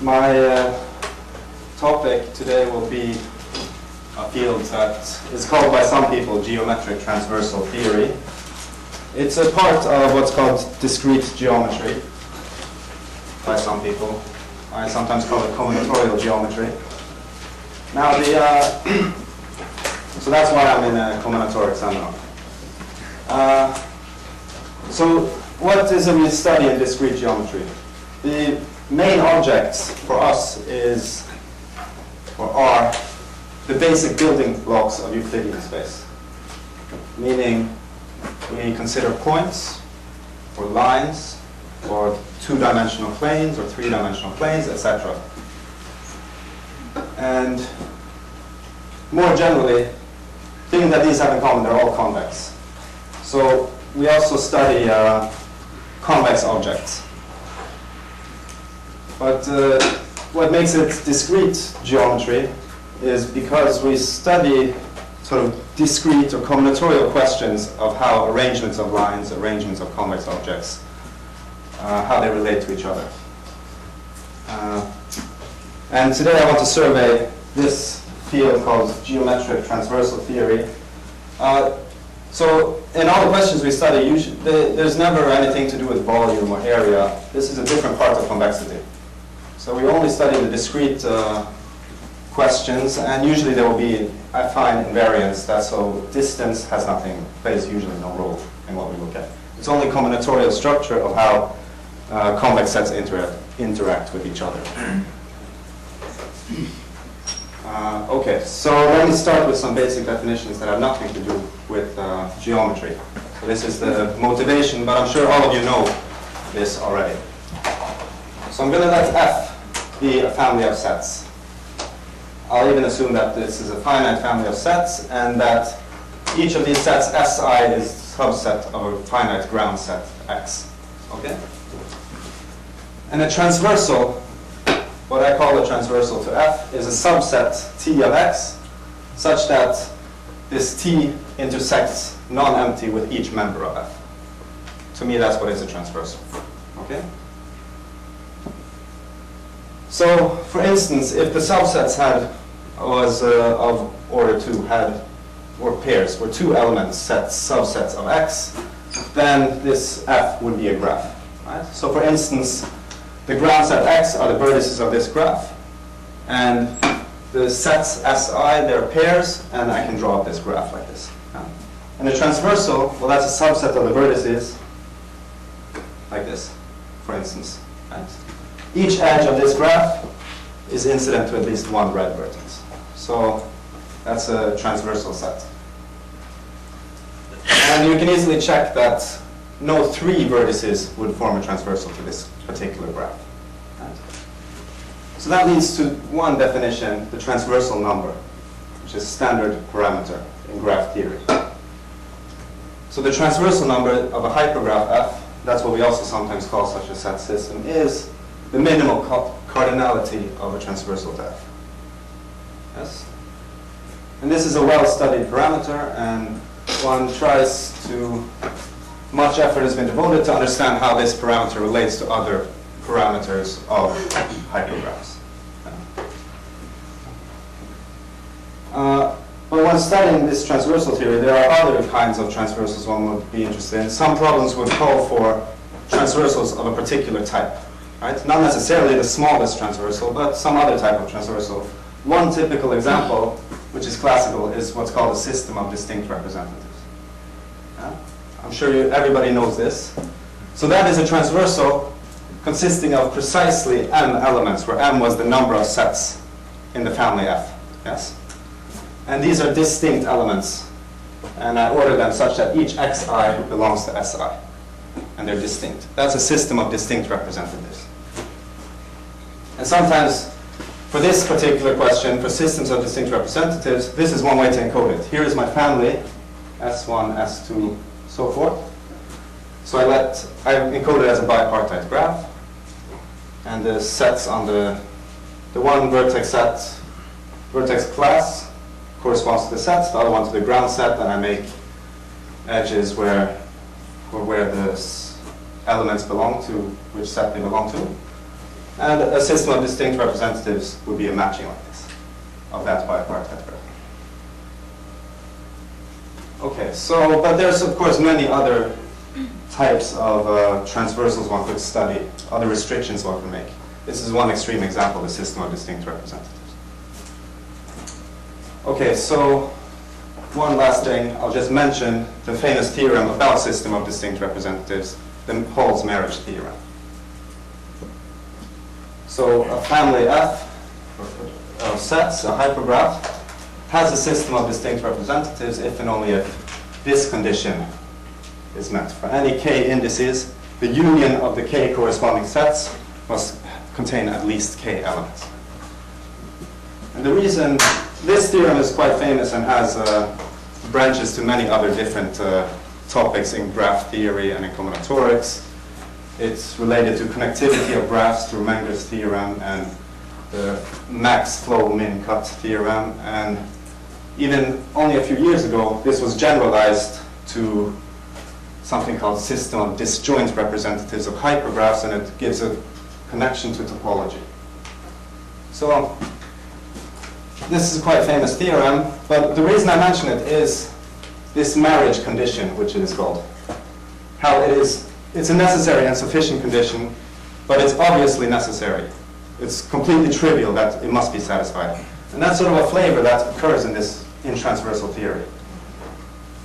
My topic today will be a field that is called by some people geometric transversal theory. It's a part of what's called discrete geometry by some people. I sometimes call it combinatorial geometry. Now, so that's why I'm in a combinatorics seminar. So what is it we study in discrete geometry? The main objects for us are the basic building blocks of Euclidean space. Meaning we consider points or lines or two-dimensional planes or three-dimensional planes, etc. And more generally, things that these have in common, they're all convex. So we also study convex objects. But what makes it discrete geometry is because we study sort of discrete or combinatorial questions of how arrangements of lines, arrangements of convex objects, how they relate to each other. And today I want to survey this field called geometric transversal theory. So in all the questions we study, there's never anything to do with volume or area. This is a different part of convexity. So we only study the discrete questions, and usually there will be affine invariance. So distance has nothing, plays usually no role in what we look at. It's only combinatorial structure of how convex sets interact with each other. Okay, so let me start with some basic definitions that have nothing to do with geometry. So this is the motivation, but I'm sure all of you know this already. So I'm going to let F be a family of sets. I'll even assume that this is a finite family of sets and that each of these sets, Si, is a subset of a finite ground set, X. Okay? And a transversal, what I call a transversal to F, is a subset T of X, such that this T intersects non-empty with each member of F. To me, that's what is a transversal. Okay? So, for instance, if the subsets was of order 2, or pairs, were two elements sets, subsets of X, then this F would be a graph. Right? So, for instance, the ground set X are the vertices of this graph, and the sets Si, they're pairs, and I can draw up this graph like this. And the transversal, well, that's a subset of the vertices, like this, for instance. Right? Each edge of this graph is incident to at least one red vertex. So that's a transversal set. And you can easily check that no three vertices would form a transversal to this particular graph. Right? So that leads to one definition, the transversal number, which is standard parameter in graph theory. So the transversal number of a hypergraph F, that's what we also sometimes call such a set system, is the minimal cardinality of a transversal to F. Yes? And this is a well-studied parameter, and one tries to, much effort has been devoted to understand how this parameter relates to other parameters of hypergraphs. But when studying this transversal theory, there are other kinds of transversals one would be interested in. Some problems would call for transversals of a particular type. Right? Not necessarily the smallest transversal, but some other type of transversal. One typical example, which is classical, is what's called a system of distinct representatives. Yeah? I'm sure everybody knows this. So that is a transversal consisting of precisely m elements, where m was the number of sets in the family F. Yes? And these are distinct elements. And I order them such that each xi belongs to Si. And they're distinct. That's a system of distinct representatives. And sometimes, for this particular question, for systems of distinct representatives, this is one way to encode it. Here is my family, S1, S2, so forth. So I encode it as a bipartite graph. And the sets on the one vertex set, vertex class, corresponds to the sets, the other one to the ground set, and I make edges where the elements belong to which set they belong to. And a system of distinct representatives would be a matching like this of that bipartite graph. Okay, so, but there's of course many other types of transversals one could study, other restrictions one can make. This is one extreme example, the system of distinct representatives. Okay, so one last thing, I'll just mention the famous theorem about system of distinct representatives, the Hall's marriage theorem. So a family F of sets, a hypergraph, has a system of distinct representatives if and only if this condition is met. For any k indices, the union of the k corresponding sets must contain at least k elements. And the reason this theorem is quite famous and has branches to many other different topics in graph theory and in combinatorics. It's related to connectivity of graphs through Menger's theorem and the max flow min cut theorem. And even only a few years ago, this was generalized to something called system of disjoint representatives of hypergraphs, and it gives a connection to topology. So this is quite a famous theorem, but the reason I mention it is this marriage condition, which it is called. How it's a necessary and sufficient condition, but it's obviously necessary. It's completely trivial that it must be satisfied. And that's sort of a flavor that occurs in transversal theory.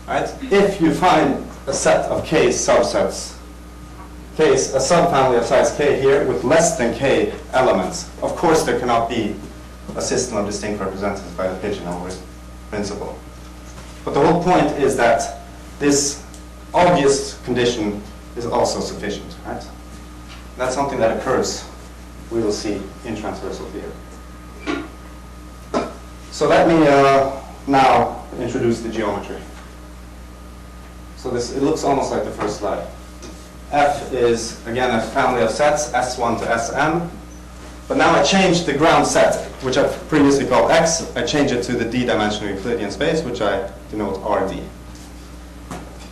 Right? If you find a set of k subsets, a subfamily of size k here with less than k elements, of course there cannot be a system of distinct representatives by the pigeonhole principle. But the whole point is that this obvious condition is also sufficient, right? That's something that occurs, we will see, in transversal theory. So let me now introduce the geometry. So it looks almost like the first slide. F is, again, a family of sets, S1 to Sm. But now I changed the ground set, which I've previously called X. I change it to the d-dimensional Euclidean space, which I denote Rd.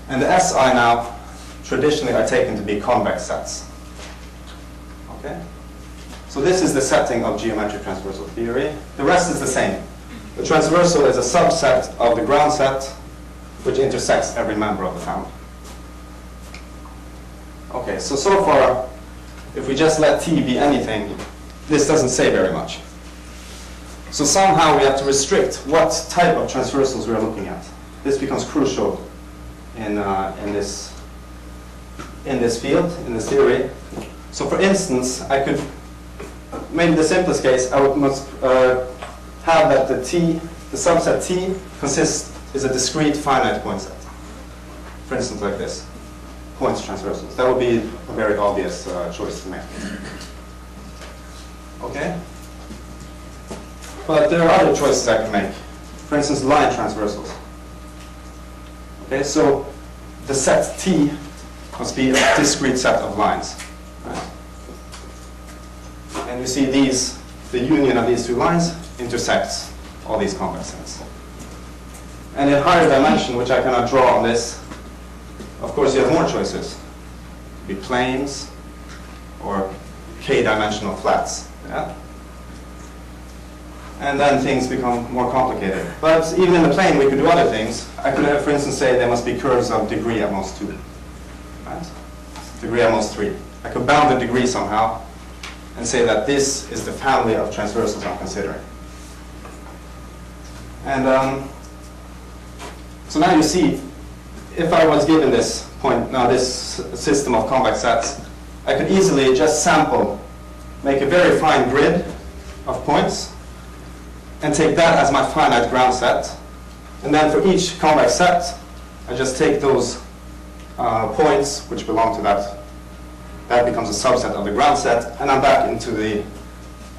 And the Si now, traditionally, are taken to be convex sets. Okay? So this is the setting of geometric transversal theory. The rest is the same. The transversal is a subset of the ground set, which intersects every member of the family. Okay, so far, if we just let T be anything, this doesn't say very much. So somehow we have to restrict what type of transversals we're looking at. This becomes crucial in this field, in this theory. So for instance, I could, maybe the simplest case, I must have that the subset T is a discrete finite point set. For instance, like this, points transversals. That would be a very obvious choice to make. Okay? But there are other choices I can make. For instance, line transversals. Okay, so the set T must be a discrete set of lines. Right? And you see the union of these two lines intersects all these convex sets. And in higher dimension, which I cannot draw on this, of course you have more choices. It could be planes or k-dimensional flats. Yeah? And then things become more complicated. But even in the plane, we could do other things. I could have, for instance, say there must be curves of degree at most 2. Right? Degree at most 3. I could bound the degree somehow and say that this is the family of transversals I'm considering. And so now you see, if I was given this system of convex sets, I could easily just sample, make a very fine grid of points, and take that as my finite ground set. And then for each convex set, I just take those points which belong to that. That becomes a subset of the ground set, and I'm back into the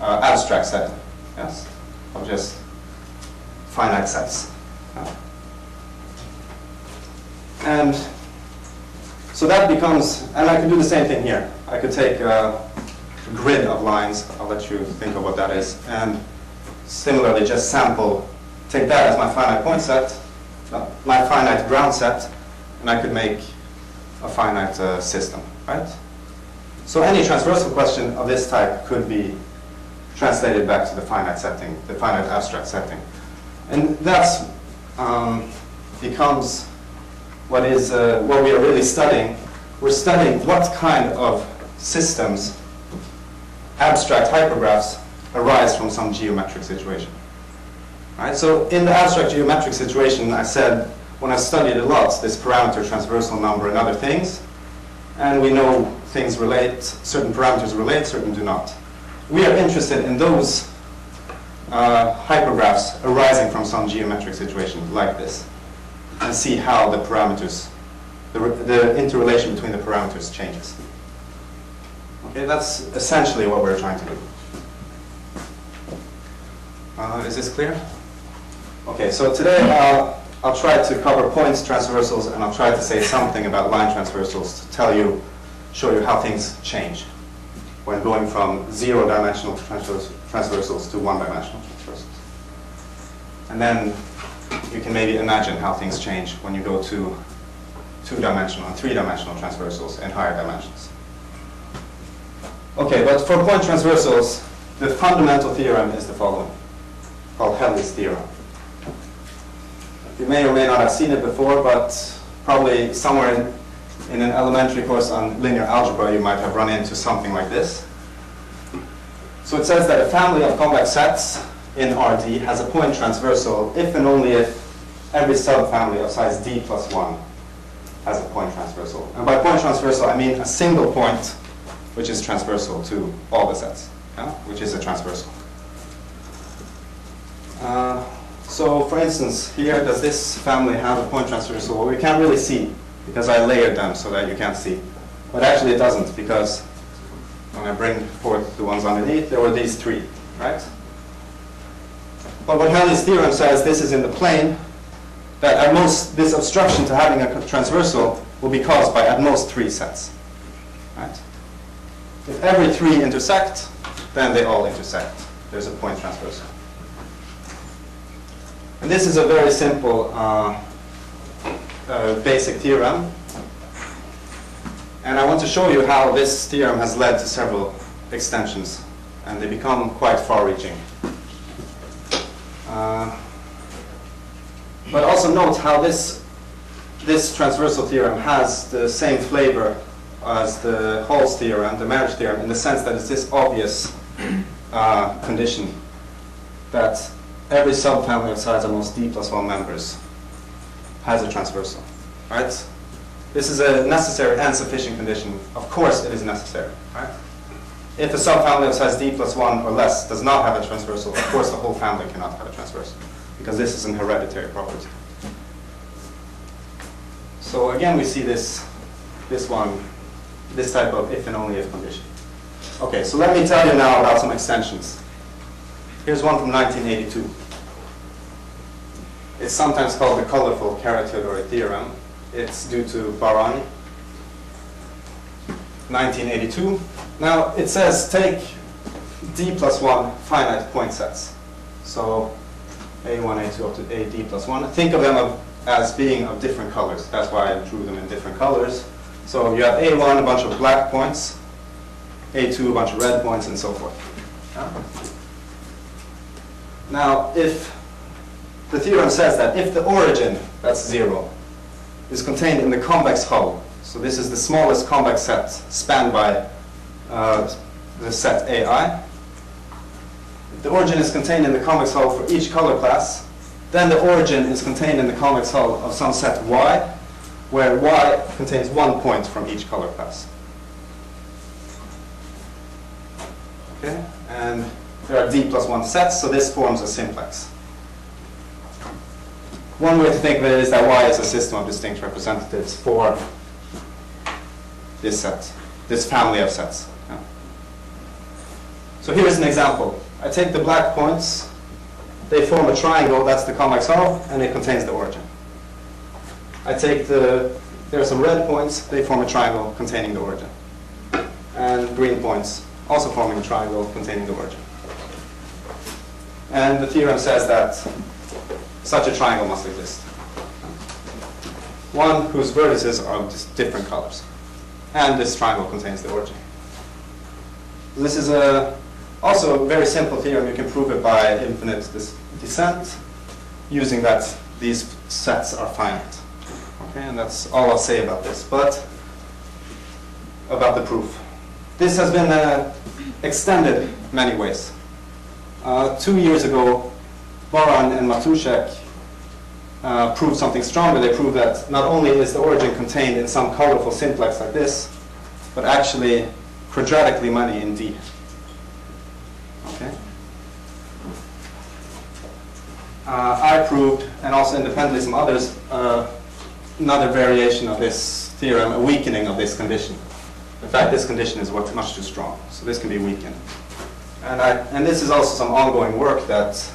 abstract set, yes, of just finite sets. And so that becomes, and I could do the same thing here. I could take a grid of lines, I'll let you think of what that is, and similarly just sample, take that as my finite point set, my finite ground set, and I could make a finite system. right? So any transversal question of this type could be translated back to the finite setting, the finite abstract setting. And that's becomes what we are really studying. We're studying what kind of systems, abstract hypergraphs, arise from some geometric situation. Right? So in the abstract geometric situation, I said, when I studied a lot, this parameter, transversal number, and other things, and we know things relate, certain parameters relate, certain do not. We are interested in those hypergraphs arising from some geometric situation like this, and see how the parameters, the interrelation between the parameters changes. Okay, that's essentially what we're trying to do. Is this clear? Okay, so today I'll try to cover points transversals, and I'll try to say something about line transversals to show you how things change when going from zero-dimensional transversals to one-dimensional transversals. And then you can maybe imagine how things change when you go to two-dimensional and three-dimensional transversals and higher dimensions. Okay, but for point transversals, the fundamental theorem is the following, called Helis theorem. You may or may not have seen it before, but probably somewhere in an elementary course on linear algebra, you might have run into something like this. So it says that a family of convex sets in Rd has a point transversal if and only if every subfamily of size d plus 1 has a point transversal. And by point transversal, I mean a single point which is transversal to all the sets, which is a transversal. So for instance, here, does this family have a point transversal? Well, we can't really see because I layered them so that you can't see. But actually it doesn't, because when I bring forth the ones underneath, there were these three, right? But what Helis' theorem says, this is in the plane, that at most this obstruction to having a transversal will be caused by at most three sets, right? If every three intersect, then they all intersect. There's a point transversal. And this is a very simple basic theorem. And I want to show you how this theorem has led to several extensions, and they become quite far-reaching. But also note how this transversal theorem has the same flavor as the Hall's theorem, the marriage theorem, in the sense that it's this obvious condition that every subfamily of size amongst d plus 1 members has a transversal, right? This is a necessary and sufficient condition. Of course it is necessary, right? If a subfamily of size d plus 1 or less does not have a transversal, of course the whole family cannot have a transversal, because this is an hereditary property. So again, we see this type of if and only if condition. Okay, so let me tell you now about some extensions. Here's one from 1982. It's sometimes called the colorful Carathéodory theorem. It's due to Barani, 1982. Now it says take d plus 1 finite point sets. So a1, a2 up to a d plus 1. Think of them as being of different colors. That's why I drew them in different colors. So you have a1, a bunch of black points, a2, a bunch of red points, and so forth. Now, if the theorem says that if the origin, that's 0, is contained in the convex hull, so this is the smallest convex set spanned by the set AI. If the origin is contained in the convex hull for each color class, then the origin is contained in the convex hull of some set Y, where Y contains 1 point from each color class. Okay, and there are d plus 1 sets, so this forms a simplex. One way to think of it is that Y is a system of distinct representatives for this set, this family of sets. Yeah. So here's an example. I take the black points, they form a triangle, that's the convex hull, and it contains the origin. I take there are some red points, they form a triangle containing the origin. And green points, also forming a triangle containing the origin. And the theorem says that such a triangle must exist. One whose vertices are of different colors. and this triangle contains the origin. This is also a very simple theorem. You can prove it by infinite descent, using that these sets are finite. Okay, and that's all I'll say about this. But about the proof. This has been extended many ways. 2 years ago, Boran and Matuszek proved something stronger. They proved that not only is the origin contained in some colorful simplex like this, but actually quadratically many in D. Okay. I proved, and also independently some others, another variation of this theorem, a weakening of this condition. In fact, this condition is much too strong, so this can be weakened. And this is also some ongoing work that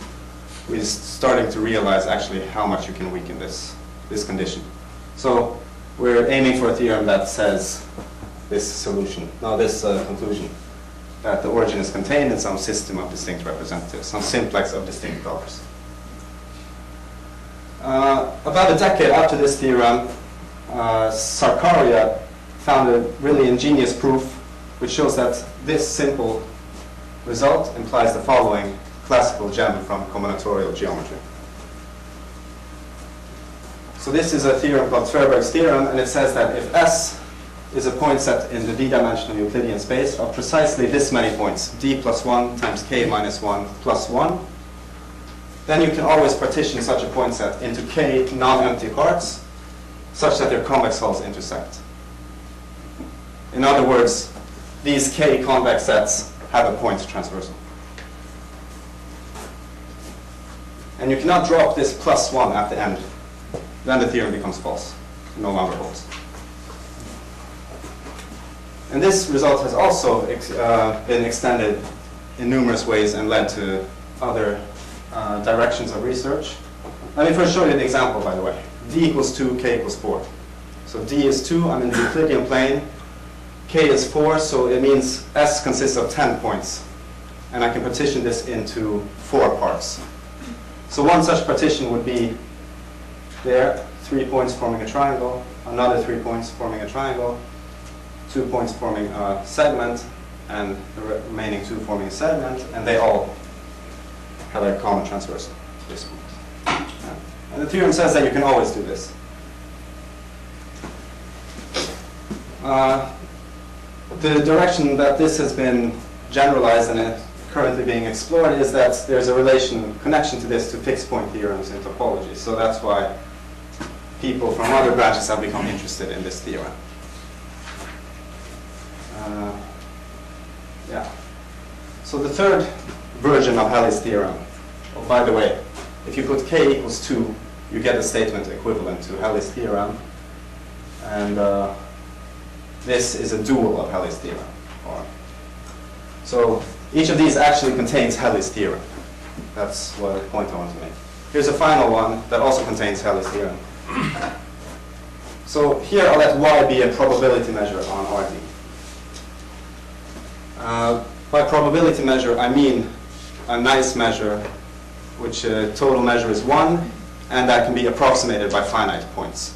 we're starting to realize actually how much you can weaken this condition. So we're aiming for a theorem that says this solution, this conclusion, that the origin is contained in some system of distinct representatives, some simplex of distinct colors. About a decade after this theorem, Sarkaria found a really ingenious proof which shows that this simple result implies the following classical gem from combinatorial geometry. So this is a theorem called Tverberg's theorem, and it says that if S is a point set in the d-dimensional Euclidean space of precisely this many points, d plus 1 times k minus 1 plus 1, then you can always partition such a point set into k non-empty parts such that their convex hulls intersect. In other words, these k convex sets have a point transversal. And you cannot drop this plus 1 at the end. Then the theorem becomes false. It no longer holds. And this result has also been extended in numerous ways and led to other directions of research. Let me first show you an example, by the way. D equals 2, k equals 4. So D is 2, I'm in the Euclidean plane. K is 4, so it means S consists of 10 points. And I can partition this into 4 parts. So one such partition would be there, 3 points forming a triangle, another 3 points forming a triangle, 2 points forming a segment, and the remaining 2 forming a segment, and they all have a common transversal. This point. And the theorem says that you can always do this. The direction that this has been generalized and currently being explored is that there's a connection to this to fixed point theorems in topology. So that's why people from other branches have become interested in this theorem. So the third version of Helis' theorem, oh, by the way, if you put k equals 2, you get a statement equivalent to Helis' theorem. And this is a dual of Helis' theorem. So each of these actually contains Helis' theorem. That's what the point I want to make. Here's a final one that also contains Helis' theorem. So here I'll let y be a probability measure on Rd. By probability measure, I mean a nice measure, which total measure is 1, and that can be approximated by finite points.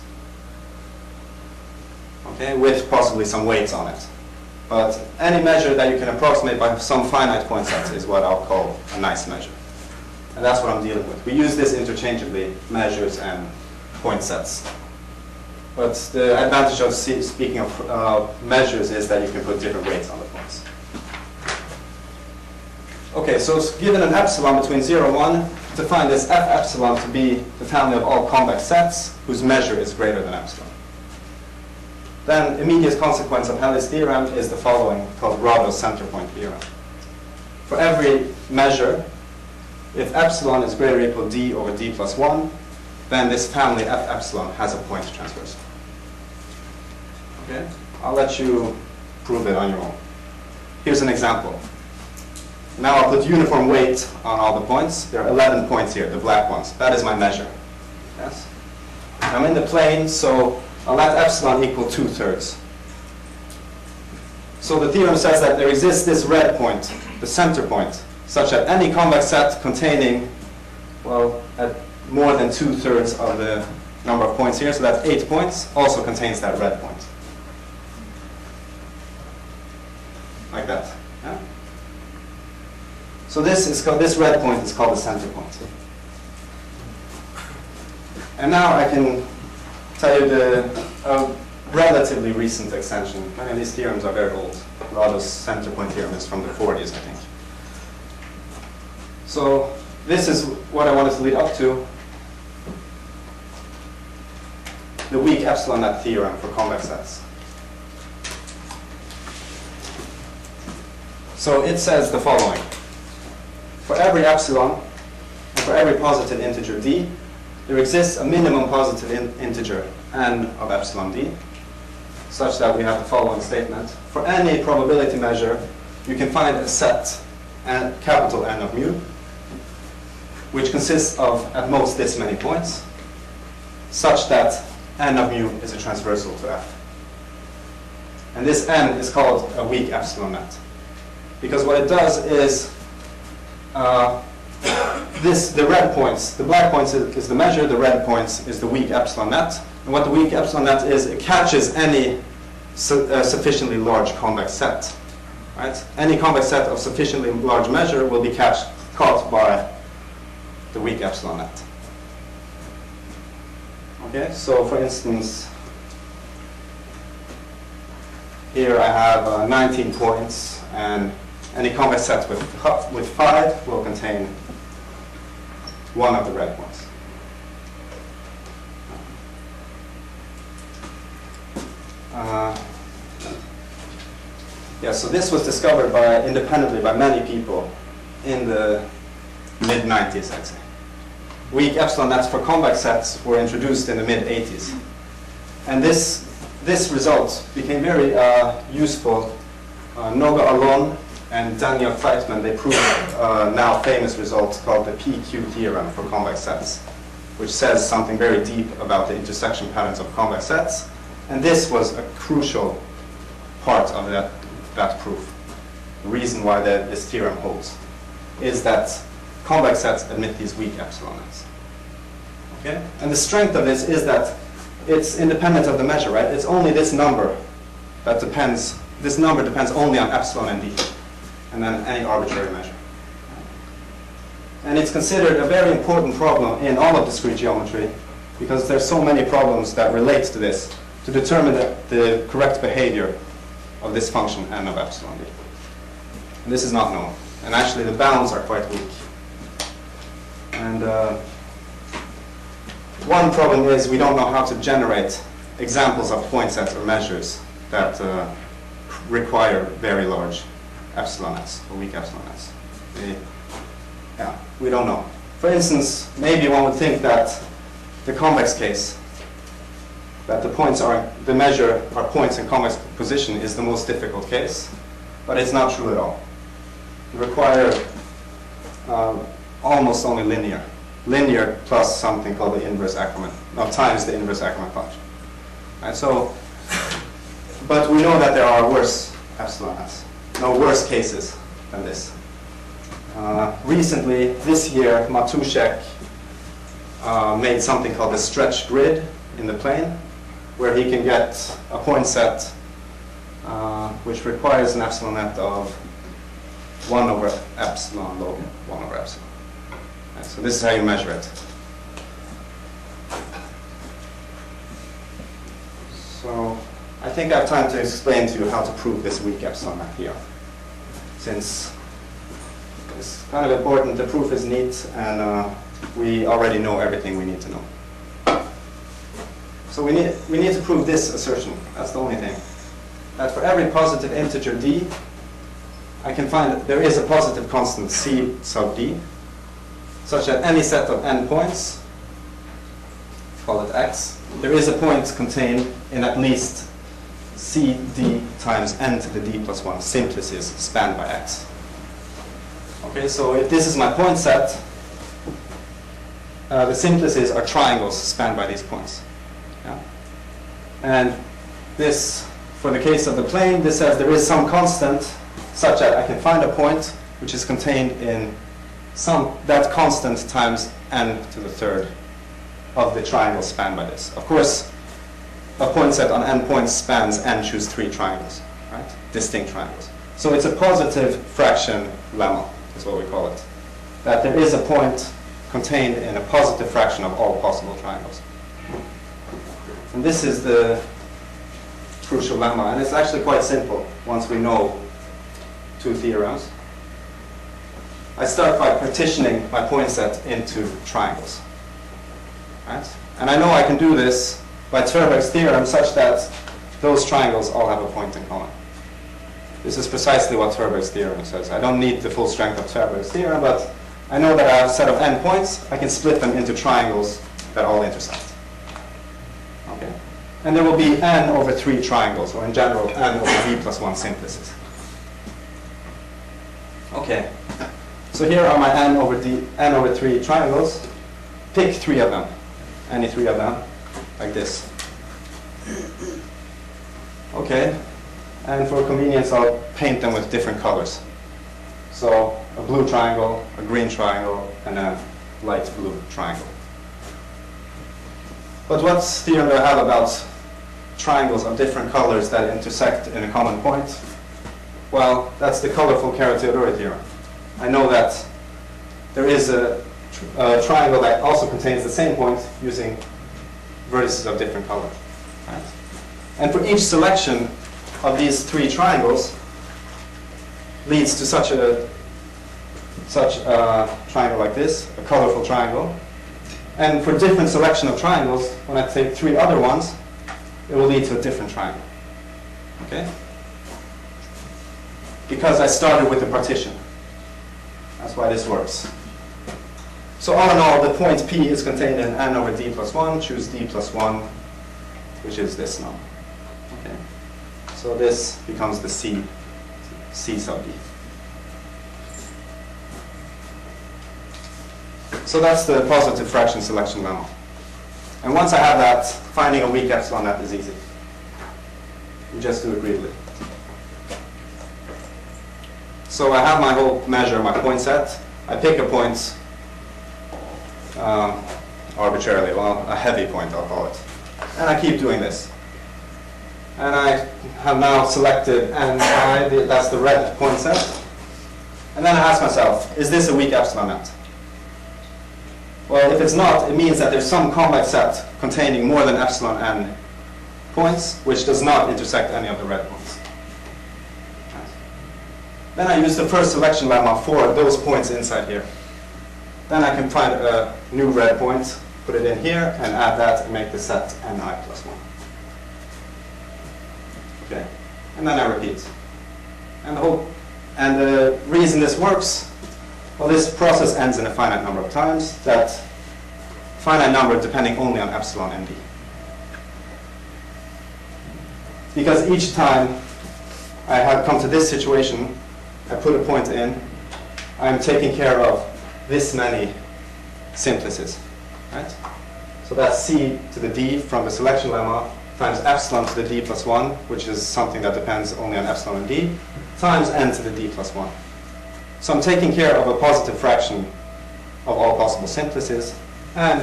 Okay, with possibly some weights on it. But any measure that you can approximate by some finite point sets is what I'll call a nice measure. And that's what I'm dealing with. We use this interchangeably, measures and point sets. But the advantage of speaking of measures is that you can put different weights on the points. Okay, so given an epsilon between 0 and 1, define this f epsilon to be the family of all convex sets whose measure is greater than epsilon. Then immediate consequence of Helis' theorem is the following, called Roddo's center point theorem. For every measure, if epsilon is greater or equal to d over d plus 1, then this family f epsilon has a point transversal. Okay? I'll let you prove it on your own. Here's an example. Now I'll put uniform weight on all the points. There are 11 points here, the black ones. That is my measure. Yes? I'm in the plane, so I'll let epsilon equal 2/3. So the theorem says that there exists this red point, the center point, such that any convex set containing, well, at more than 2/3 of the number of points here, so that's 8 points, also contains that red point. set. Yeah? So this red point is called the center point. And now I can tell you the relatively recent extension. Many of these theorems are very old. Rado's center point theorem is from the 40s, I think. So this is what I wanted to lead up to. The weak epsilon net theorem for convex sets. So it says the following. For every epsilon, and for every positive integer d, there exists a minimum positive integer n of epsilon d, such that we have the following statement. For any probability measure, you can find a set, capital N of mu, which consists of at most this many points, such that n of mu is a transversal to f. And this n is called a weak epsilon net. Because what it does is, the red points, the black points is the measure, the red points is the weak epsilon net. And what the weak epsilon net is, it catches any sufficiently large convex set. Right? Any convex set of sufficiently large measure will be caught by the weak epsilon net. Okay, so for instance, here I have 19 points, and any convex set with 5 will contain one of the red points. Yeah, so this was discovered independently by many people in the mid-90s, I'd say. Weak epsilon nets for convex sets were introduced in the mid-80s. And this result became very useful. Noga Alon and Daniel Feitman, they proved a now famous result called the PQ theorem for convex sets, which says something very deep about the intersection patterns of convex sets. And this was a crucial part of that proof. The reason why this theorem holds is that convex sets admit these weak epsilon nets. Okay? And the strength of this is that it's independent of the measure, right? It's only this number that depends. This number depends only on epsilon and d, and then any arbitrary measure. And it's considered a very important problem in all of discrete geometry, because there's so many problems that relate to this, to determine the correct behavior of this function n of epsilon d. And this is not known. And actually the bounds are quite weak. And one problem is we don't know how to generate examples of point sets or measures that require very large epsilon nets or weak epsilon nets. We don't know. For instance, maybe one would think that the convex case, that the measure are points in convex position, is the most difficult case, but it's not true at all. You require almost only linear plus something called the inverse Ackermann, times the inverse Ackermann function. Right, so, but we know that there are worse epsilon nets, no worse cases than this. Recently, this year, Matuszek made something called the stretch grid in the plane, where he can get a point set which requires an epsilon net of 1 over epsilon log 1 over epsilon. Right, so this is how you measure it. So I think I have time to explain to you how to prove this weak epsilon net here, since it's kind of important. The proof is neat, and we already know everything we need to know. So we need to prove this assertion. That's the only thing. That for every positive integer d, I can find that there is a positive constant c sub d, such that any set of n points, call it x, there is a point contained in at least c d times n to the d plus 1 simplices spanned by x. Okay, so if this is my point set, the simplices are triangles spanned by these points. Yeah? And this, for the case of the plane, this says there is some constant such that I can find a point which is contained in that constant times n to the third of the triangle spanned by this. Of course, a point set on n points spans n choose 3 triangles, right? Distinct triangles. So it's a positive fraction lemma, is what we call it. That there is a point contained in a positive fraction of all possible triangles. And this is the crucial lemma, and it's actually quite simple once we know two theorems. I start by partitioning my point set into triangles. Right? And I know I can do this by Turberg's theorem such that those triangles all have a point in common. This is precisely what Turberg's theorem says. I don't need the full strength of Turberg's theorem, but I know that I have a set of n points. I can split them into triangles that all intersect. Okay. And there will be n over 3 triangles, or in general, n over d plus 1 simplices. Okay. So here are my n over 3 triangles. Pick 3 of them, any 3 of them, like this. Okay. And for convenience, I'll paint them with different colors. So a blue triangle, a green triangle, and a light blue triangle. But what theorem do I have about triangles of different colors that intersect in a common point? Well, that's the colorful Carat-Theodori theorem. I know that there is a triangle that also contains the same point using vertices of different color. Right? And for each selection of these 3 triangles leads to such a triangle like this, a colorful triangle. And for different selection of triangles, when I take 3 other ones, it will lead to a different triangle. Okay? Because I started with a partition. That's why this works. So all in all, the point P is contained in n over d plus 1. Choose d plus 1, which is this number. Okay? So this becomes the C sub d. So that's the positive fraction selection lemma. And once I have that, finding a weak epsilon net is easy. You just do it greedily. So I have my whole measure, my point set. I pick a point arbitrarily, well, a heavy point I'll call it. And I keep doing this. And I have now selected Ni, that's the red point set. And then I ask myself, is this a weak epsilon net? Well, if it's not, it means that there's some convex set containing more than epsilon n points, which does not intersect any of the red points. Then I use the first selection lemma for those points inside here. Then I can find a new red point, put it in here, and add that and make the set Ni plus 1. Okay, and then I repeat. And the reason this works, well, this process ends in a finite number of times. That finite number depending only on epsilon and d. Because each time I have come to this situation, I put a point in, I'm taking care of this many simplices. Right? So that's c to the d from the selection lemma times epsilon to the d plus 1, which is something that depends only on epsilon and d, times n to the d plus 1. So I'm taking care of a positive fraction of all possible simplices. And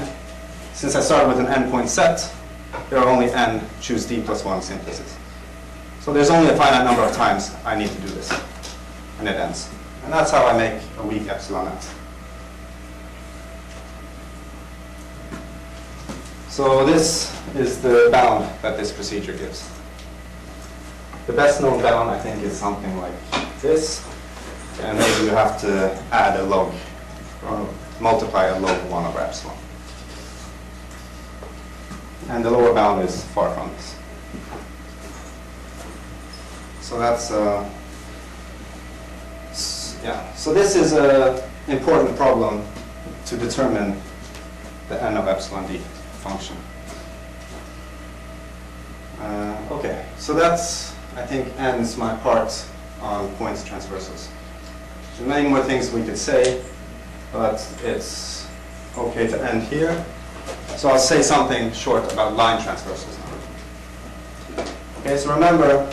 since I started with an n-point set, there are only n choose d plus 1 simplices. So there's only a finite number of times I need to do this. And it ends. And that's how I make a weak epsilon net. So this is the bound that this procedure gives. The best known bound, I think, is something like this. And maybe you have to add a log, or multiply a log 1 over epsilon. And the lower bound is far from this. So that's, yeah. So this is an important problem to determine the n of epsilon d function. Okay, so that's, I think, ends my part on points transversals. There are many more things we could say, but it's okay to end here. So I'll say something short about line transversals now. Okay, so remember,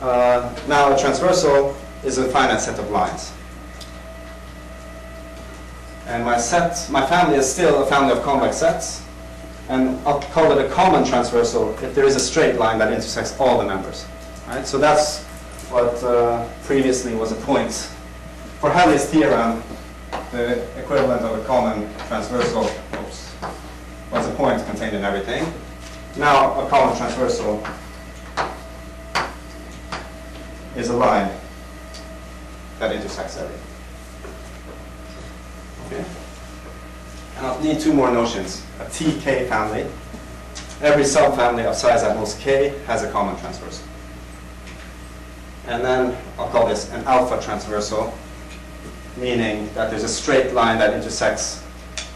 now a transversal is a finite set of lines. And my family is still a family of convex sets. And I'll call it a common transversal if there is a straight line that intersects all the members. Right? So that's what previously was a point. For Helis' theorem, the equivalent of a common transversal was a point contained in everything. Now a common transversal is a line that intersects everything. Okay. And I'll need two more notions. A TK family. Every subfamily of size at most k has a common transversal. And then I'll call this an alpha transversal, meaning that there's a straight line that intersects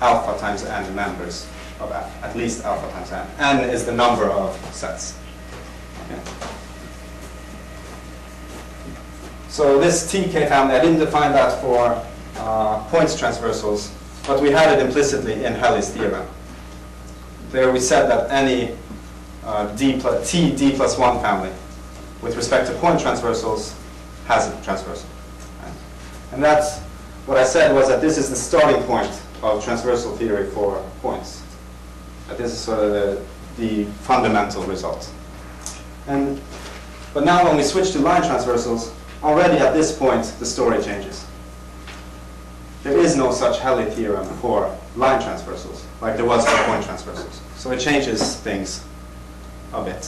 alpha times n members of f, at least alpha times n. N is the number of sets. Okay. So this TK family, I didn't define that for points transversals, but we had it implicitly in Helis' theorem. There we said that any d plus 1 family with respect to point transversals has a transversal. Right? And that's what I said was that this is the starting point of transversal theory for points. That this is sort of the fundamental result. But now when we switch to line transversals, already at this point the story changes. There is no such Helis theorem for line transversals like there was for point transversals. So it changes things a bit.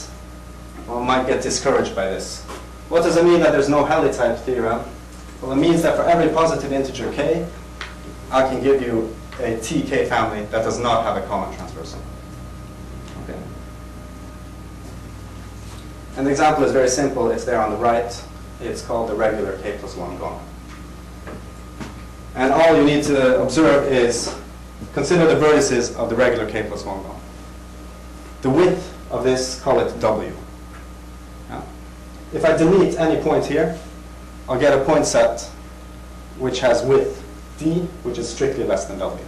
One might get discouraged by this. What does it mean that there's no Helis type theorem? Well, it means that for every positive integer k, I can give you a TK family that does not have a common transversal. Okay. And the example is very simple. It's there on the right. It's called the regular k plus 1 gon. And all you need to observe is consider the vertices of the regular k plus 1 gon. The width of this, call it w. Yeah. If I delete any point here, I'll get a point set which has width d, which is strictly less than w.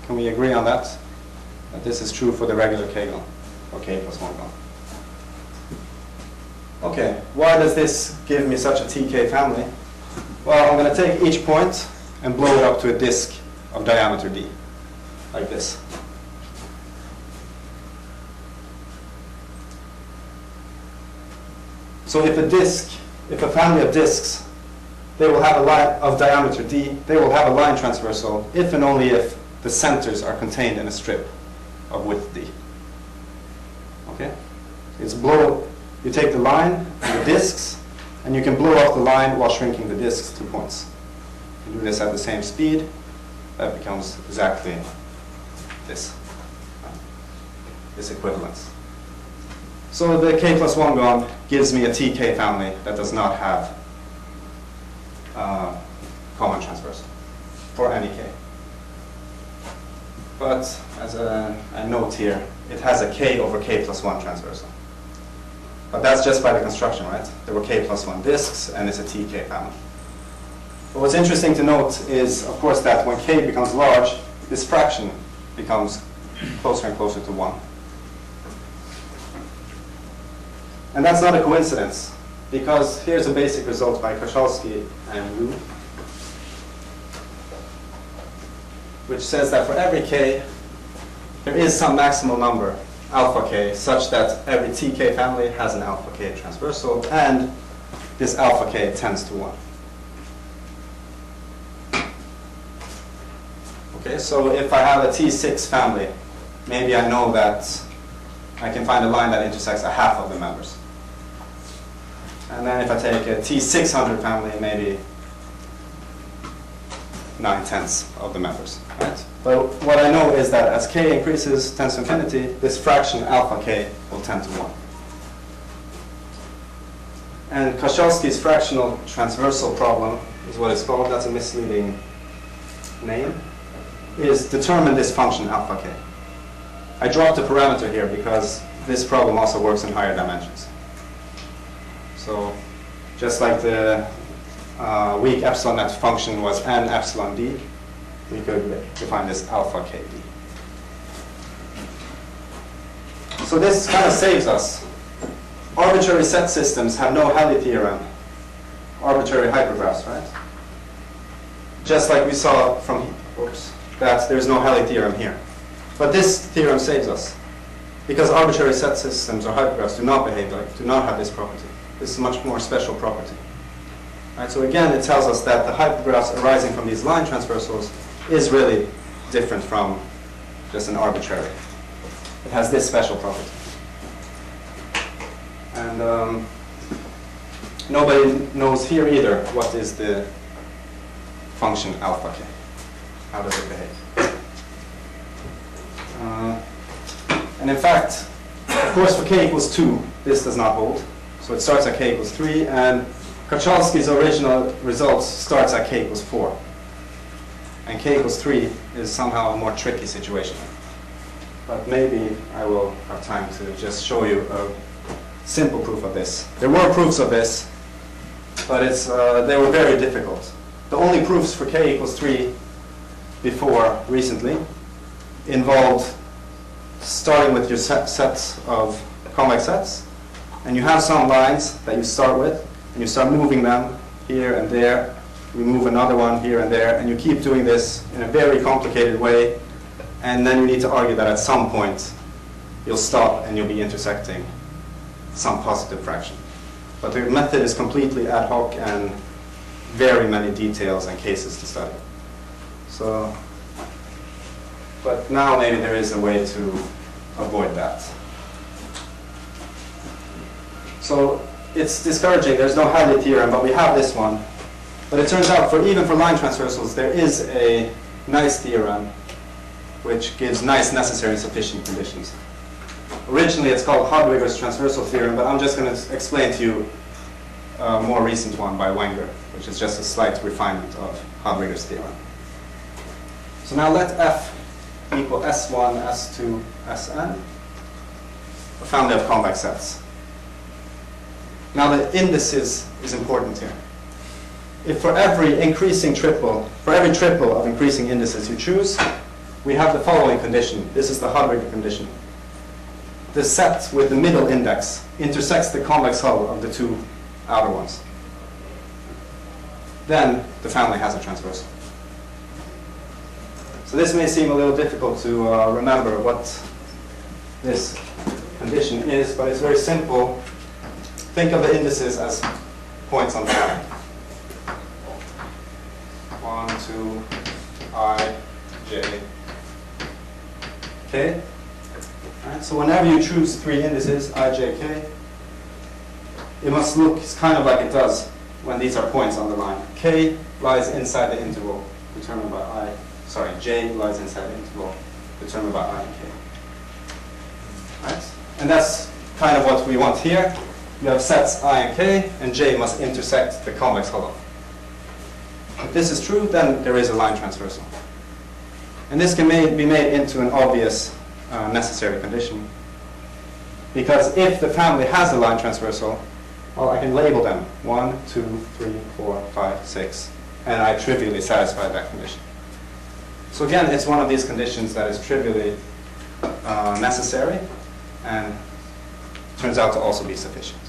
Can we agree on that? That this is true for the regular k gon, or k plus 1 gon. Okay, why does this give me such a TK family? Well, I'm going to take each point and blow it up to a disk of diameter d, like this. So if a family of disks, they will have a line of diameter d, they will have a line transversal if and only if the centers are contained in a strip of width d. Okay? You take the line and the disks, and you can blow off the line while shrinking the disks to points. You do this at the same speed, that becomes exactly this equivalence. So the k plus 1 gon gives me a TK family that does not have common transversal for any k. But as a note here, it has a k over k plus 1 transversal. But that's just by the construction, right? There were k plus 1 disks, and it's a TK family. But what's interesting to note is, of course, that when k becomes large, this fraction becomes closer and closer to 1. And that's not a coincidence, because here's a basic result by Koszalski and Wu, which says that for every k, there is some maximal number, alpha k, such that every TK family has an alpha k transversal, and this alpha k tends to 1. Okay, so if I have a T6 family, maybe I know that I can find a line that intersects a half of the members. And then if I take a T600 family, maybe 9/10 of the members, right? But what I know is that as k increases, tends to infinity, this fraction alpha k will tend to 1. And Koszalski's fractional transversal problem is what it's called. That's a misleading name. Is determine this function alpha k. I dropped a parameter here because this problem also works in higher dimensions. So just like the weak epsilon net function was n epsilon d, we could define this alpha kd. So this kind of saves us. Arbitrary set systems have no Helis theorem, arbitrary hypergraphs, right? Just like we saw from, that there's no Helis theorem here. But this theorem saves us, because arbitrary set systems or hypergraphs do not behave like, do not have this property. This is a much more special property. Right, so again, it tells us that the hypergraphs arising from these line transversals is really different from just an arbitrary. It has this special property. And nobody knows here either what is the function alpha k. How does it behave? And in fact, of course, for k equals 2, this does not hold. So it starts at k equals 3, and Kachalski's original result starts at k equals 4. And k equals 3 is somehow a more tricky situation. But maybe I will have time to just show you a simple proof of this. There were proofs of this, but they were very difficult. The only proofs for k equals 3 before recently involved starting with your sets of convex sets, and you have some lines that you start with, and you start moving them here and there. You move another one here and there, and you keep doing this in a very complicated way, and then you need to argue that at some point you'll stop and you'll be intersecting some positive fraction. But the method is completely ad hoc and very many details and cases to study. So, but now maybe there is a way to avoid that. So it's discouraging, there's no Helis theorem, but we have this one. But it turns out even for line transversals, there is a nice theorem which gives nice necessary and sufficient conditions. Originally it's called Hadwiger's transversal theorem, but I'm just going to explain to you a more recent one by Wenger, which is just a slight refinement of Hadwiger's theorem. So now let F equal S1, S2, Sn, a family of convex sets. Now the indices is important here. If for every triple of increasing indices you choose, we have the following condition. This is the Hadwiger condition. The set with the middle index intersects the convex hull of the two outer ones. Then the family has a transversal. So this may seem a little difficult to remember what this condition is, but it's very simple. Think of the indices as points on the line. 1, 2, I, j, k. Right, so whenever you choose three indices, I, j, k, it must look kind of like it does when these are points on the line. K lies inside the interval determined by j lies inside the interval determined by I and k. Right? And that's kind of what we want here. You have sets I and k, and j must intersect the convex hull. If this is true, then there is a line transversal. And this can be made into an obvious necessary condition. Because if the family has a line transversal, well, I can label them 1, 2, 3, 4, 5, 6, and I trivially satisfy that condition. So again, it's one of these conditions that is trivially necessary and turns out to also be sufficient.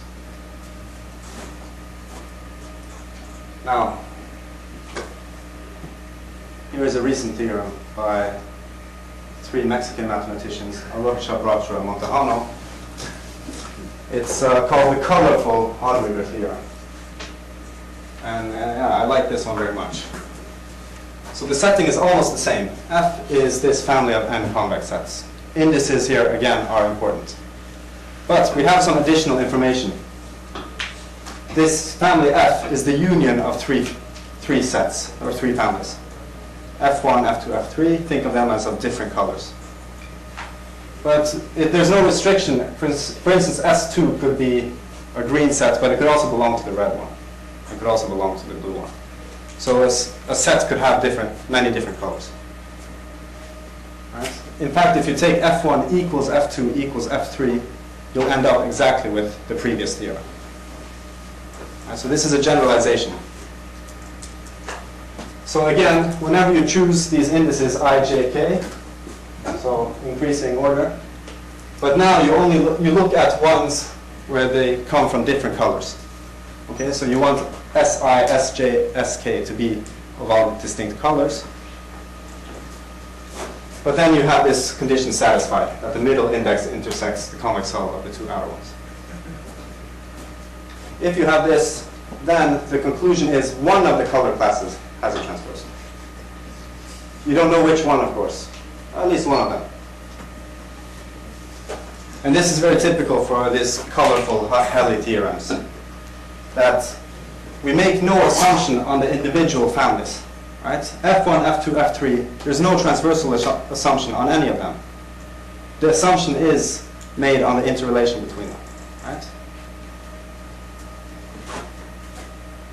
Now, here is a recent theorem by three Mexican mathematicians, Arbitrary, and Montejano. It's called the colorful Hadwiger theorem. And yeah, I like this one very much. So the setting is almost the same. F is this family of n convex sets. Indices here, again, are important. But we have some additional information. This family F is the union of three sets, or three families. F1, F2, F3, think of them as of different colors. But there's no restriction. For instance, S2 could be a green set, but it could also belong to the red one. It could also belong to the blue one. So a set could have many different colors. Right? In fact, if you take F1 equals F2 equals F3, you'll end up exactly with the previous theorem. Right? So this is a generalization. So again, whenever you choose these indices I, j, k, so increasing order, but now you look at ones where they come from different colors. Okay, so you want Si, Sj, Sk to be of all distinct colors. But then you have this condition satisfied, that the middle index intersects the convex hull of the two outer ones. if you have this, then the conclusion is one of the color classes has a transversal. You don't know which one, of course. At least one of them. And this is very typical for this colorful Helis theorems, that we make no assumption on the individual families. Right? F1, F2, F3, there's no transversal assumption on any of them. The assumption is made on the interrelation between them. Right?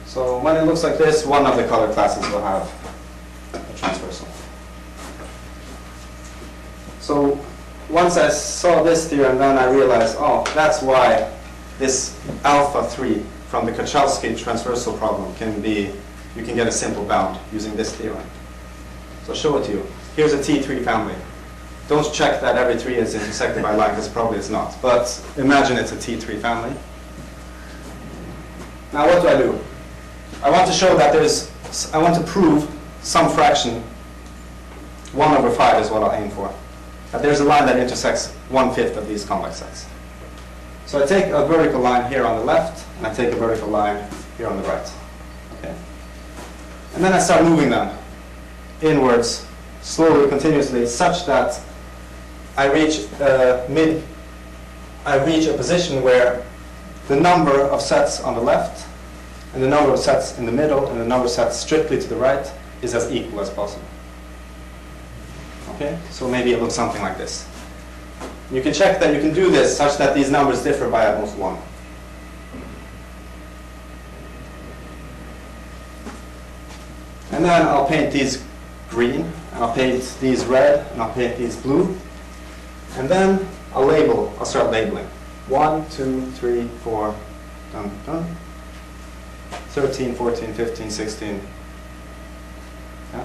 So when it looks like this, one of the color classes will have a transversal. So once I saw this theorem, then I realized, oh, that's why this alpha 3 from the Kachalsky transversal problem can be, you can get a simple bound using this theorem. So I'll show it to you. Here's a T3 family. Don't check that every 3 is intersected by line, because probably it's not. But imagine it's a T3 family. Now what do? I want to show that I want to prove some fraction, 1/5 is what I'll aim for. That there's a line that intersects 1/5 of these convex sets. So I take a vertical line here on the left, and I take a vertical line here on the right. Okay. And then I start moving them inwards, slowly, continuously, such that I reach a position where the number of sets on the left, and the number of sets in the middle, and the number of sets strictly to the right is as equal as possible. Okay, so maybe it looks something like this. You can check that you can do this such that these numbers differ by at most 1. And then I'll paint these green, and I'll paint these red, and I'll paint these blue. And then I'll start labeling. 1, 2, 3, 4, dun, dun. 13, 14, 15, 16. Yeah?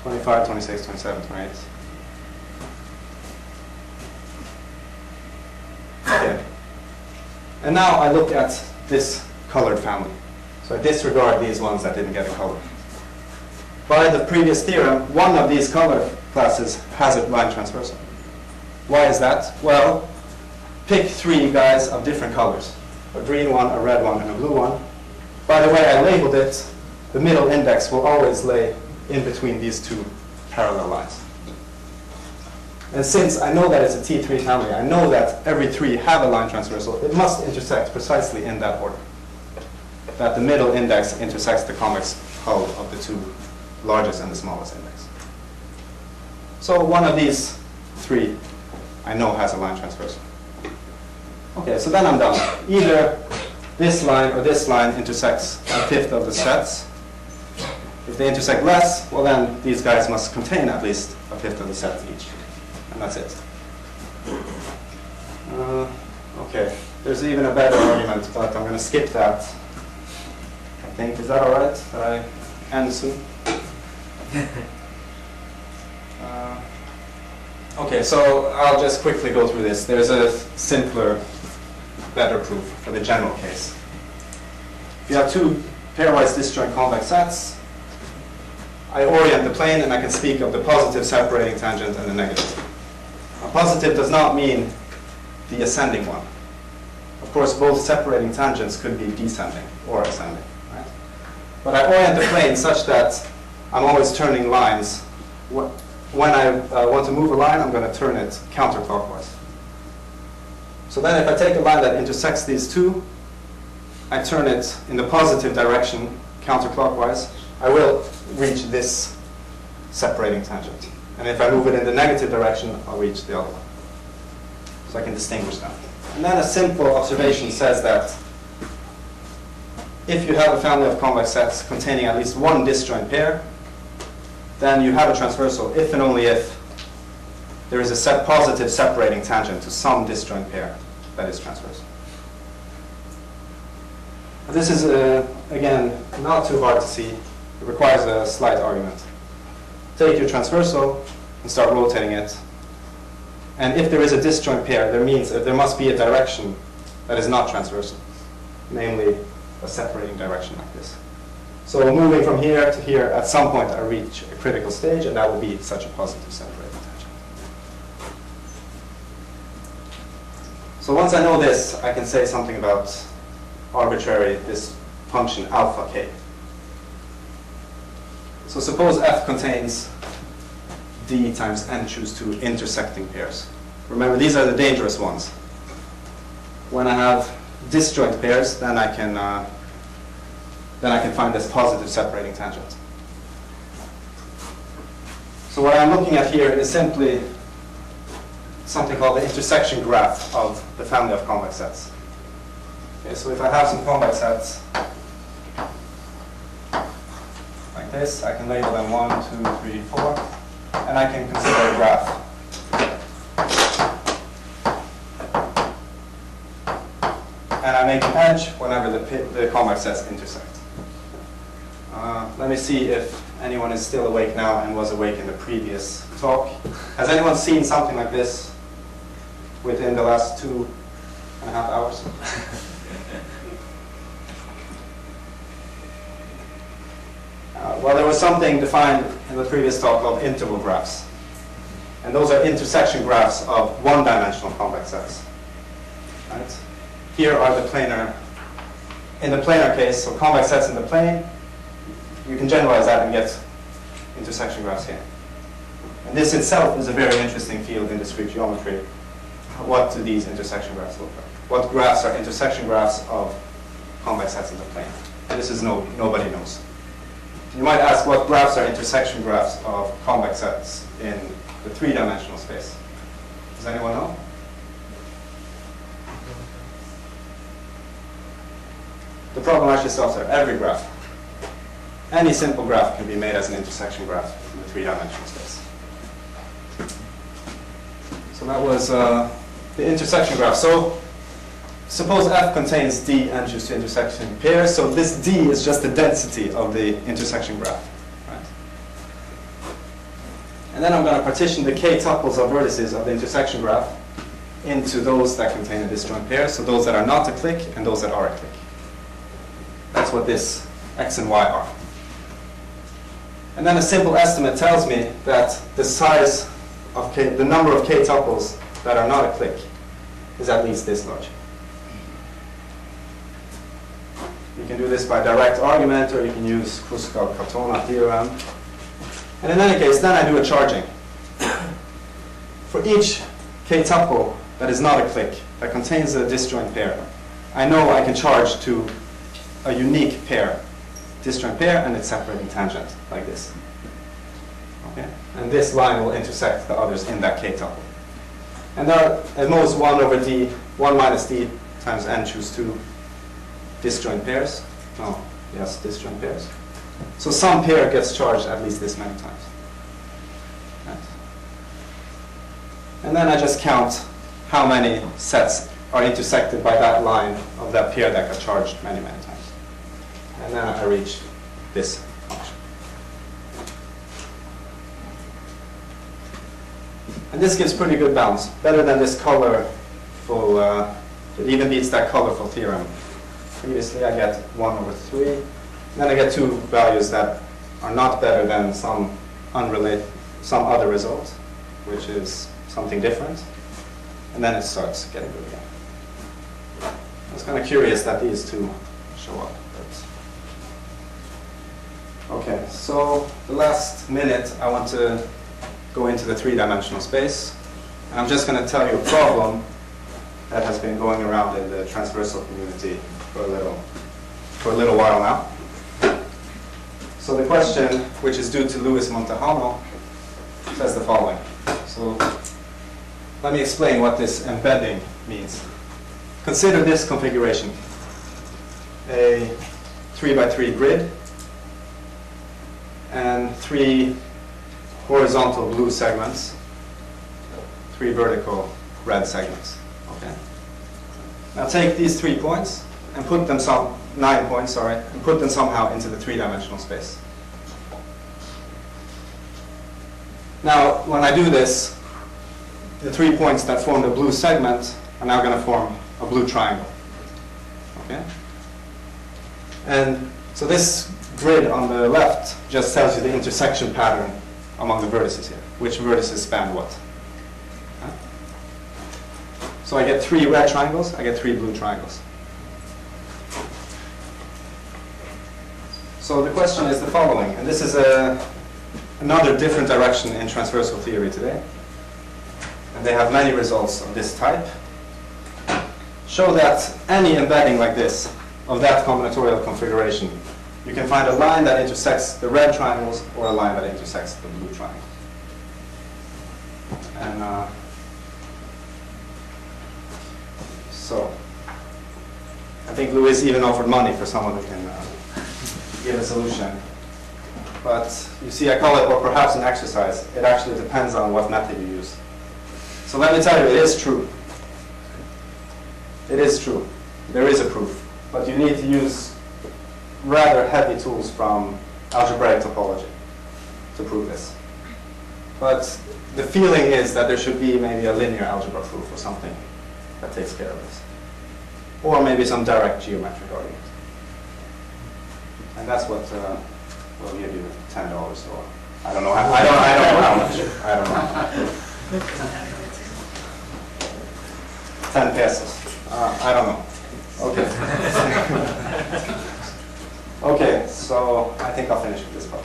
25, 26, 27, 28. Okay. And now I look at this colored family. So I disregard these ones that didn't get a color. By the previous theorem, one of these color classes has a line transversal. Why is that? Well, pick 3 guys of different colors. A green one, a red one, and a blue one. By the way I labeled it, the middle index will always lay in between these 2 parallel lines. And since I know that it's a T3 family, I know that every 3 have a line transversal, it must intersect precisely in that order. That the middle index intersects the convex hull of the 2 largest and the smallest index. So one of these 3 I know has a line transversal. Okay, so then I'm done. Either this line or this line intersects 1/5 of the sets. If they intersect less, well then these guys must contain at least 1/5 of the sets each. And that's it. Okay, there's even a better argument, but I'm going to skip that. I think, is that all right? That I end soon? Okay, so I'll just quickly go through this. There's a simpler, better proof for the general case. If you have 2 pairwise disjoint convex sets, I orient the plane and I can speak of the positive separating tangent and the negative. A positive does not mean the ascending one. Of course, both separating tangents could be descending or ascending. Right? But I orient the plane such that I'm always turning lines. When I want to move a line, I'm going to turn it counterclockwise. So then if I take a line that intersects these 2, I turn it in the positive direction counterclockwise, I will reach this separating tangent. And if I move it in the negative direction, I'll reach the other one. So I can distinguish them. And then a simple observation says that if you have a family of convex sets containing at least 1 disjoint pair, then you have a transversal if and only if there is a positive separating tangent to some disjoint pair that is transversal. This is, again, not too hard to see. It requires a slight argument. Take your transversal and start rotating it. And if there is a disjoint pair, there must be a direction that is not transversal, namely a separating direction like this. So moving from here to here, at some point I reach a critical stage, and that will be such a positive separating tangent. So once I know this, I can say something about arbitrary, this function alpha k. So suppose f contains d times n choose 2 intersecting pairs. Remember, these are the dangerous ones. When I have disjoint pairs, then I can find this positive separating tangent. So what I'm looking at here is simply something called the intersection graph of the family of convex sets. Okay, so if I have some convex sets like this, I can label them 1, 2, 3, 4, and I can consider a graph. And I make an edge whenever the convex sets intersect. Let me see if anyone is still awake now and was awake in the previous talk. Has anyone seen something like this within the last 2.5 hours? Well, there was something defined in the previous talk called interval graphs. And those are intersection graphs of one-dimensional convex sets. Right? Here are the planar, in the planar case, so convex sets in the plane, you can generalize that and get intersection graphs here. And this itself is a very interesting field in discrete geometry. What do these intersection graphs look like? What graphs are intersection graphs of convex sets in the plane? And this is nobody knows. You might ask what graphs are intersection graphs of convex sets in the three-dimensional space. Does anyone know? The problem actually solves there. Every graph. Any simple graph can be made as an intersection graph in the three-dimensional space. So that was the intersection graph. So suppose f contains d and choose 2 intersection pairs. So this d is just the density of the intersection graph. Right? And then I'm going to partition the k tuples of vertices of the intersection graph into those that contain a disjoint pair. So those that are not a clique and those that are a clique. That's what this x and y are. And then a simple estimate tells me that the size of k, the number of k tuples that are not a clique is at least this large. You can do this by direct argument, or you can use Kruskal-Katona theorem. And in any case, then I do a charging. For each k tuple that is not a clique, that contains a disjoint pair, I know I can charge to a unique pair, disjoint pair, and its separating tangent, like this. Okay? And this line will intersect the others in that k tuple. And there are at most 1 over d, 1 minus d times n choose 2 disjoint pairs. No, yes, disjoint pairs. So some pair gets charged at least this many times. Right? And then I just count how many sets are intersected by that line of that pair that got charged many, many times. And then I reach this function. And this gives pretty good bounds, better than this colorful, it even beats that colorful theorem. Previously I get 1 over 3, and then I get 2 values that are not better than some other result, which is something different, and then it starts getting good again. I was kind of curious that these two show up. Okay, so the last minute I want to go into the three-dimensional space. And I'm just going to tell you a problem that has been going around in the transversal community for a little while now. So the question, which is due to Luis Montejano, says the following. So let me explain what this embedding means. Consider this configuration. A 3x3 grid and 3 horizontal blue segments, 3 vertical red segments. Okay. Now take these 3 points and put them 9 points, and put them somehow into the three-dimensional space. Now, when I do this, the 3 points that form the blue segment are now going to form a blue triangle. Okay. And so this grid on the left just tells you the intersection pattern among the vertices here. Which vertices span what? Huh? So I get 3 red triangles, I get 3 blue triangles. So the question is the following, and this is another different direction in transversal theory today. And they have many results of this type. Show that any embedding like this, of that combinatorial configuration, you can find a line that intersects the red triangles or a line that intersects the blue triangle. And so, I think Luis even offered money for someone who can give a solution. But you see, I call it, or perhaps an exercise. It actually depends on what method you use. So let me tell you, it is true. It is true. There is a proof. But you need to use rather heavy tools from algebraic topology to prove this. But the feeling is that there should be maybe a linear algebra proof or something that takes care of this. Or maybe some direct geometric argument. And that's what will give you $10 or I don't know how, I don't know how much. I don't know. 10 pesos. I don't know. Okay. Okay, so I think I'll finish with this part.